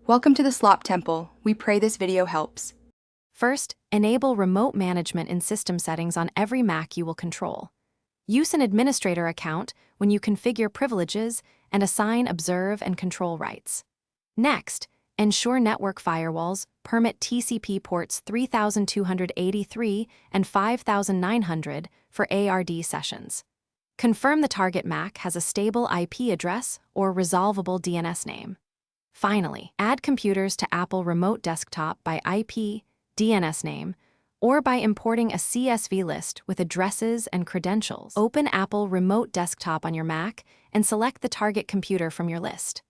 Welcome to the Slop Temple. We pray this video helps. First, enable remote management in system settings on every Mac you will control. Use an administrator account when you configure privileges and assign observe and control rights. Next, ensure network firewalls permit TCP ports 3283 and 5900 for ARD sessions. Confirm the target Mac has a stable IP address or resolvable DNS name. Finally, add computers to Apple Remote Desktop by IP, DNS name, or by importing a CSV list with addresses and credentials. Open Apple Remote Desktop on your Mac and select the target computer from your list.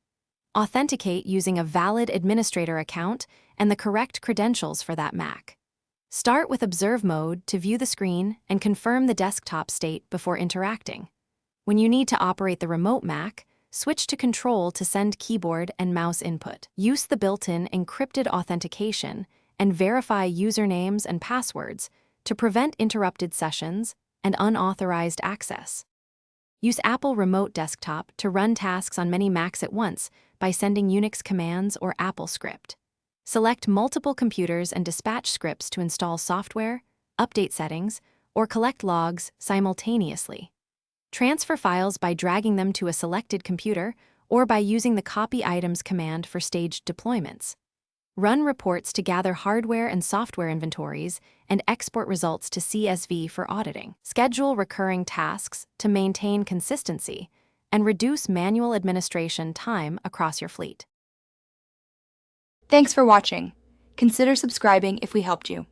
Authenticate using a valid administrator account and the correct credentials for that Mac. Start with Observe mode to view the screen and confirm the desktop state before interacting. When you need to operate the remote Mac, switch to Control to send keyboard and mouse input. Use the built-in encrypted authentication and verify usernames and passwords to prevent interrupted sessions and unauthorized access. Use Apple Remote Desktop to run tasks on many Macs at once by sending Unix commands or Apple script. Select multiple computers and dispatch scripts to install software, update settings, or collect logs simultaneously. Transfer files by dragging them to a selected computer or by using the Copy Items command for staged deployments. Run reports to gather hardware and software inventories and export results to CSV for auditing. Schedule recurring tasks to maintain consistency and reduce manual administration time across your fleet. Thanks for watching. Consider subscribing if we helped you.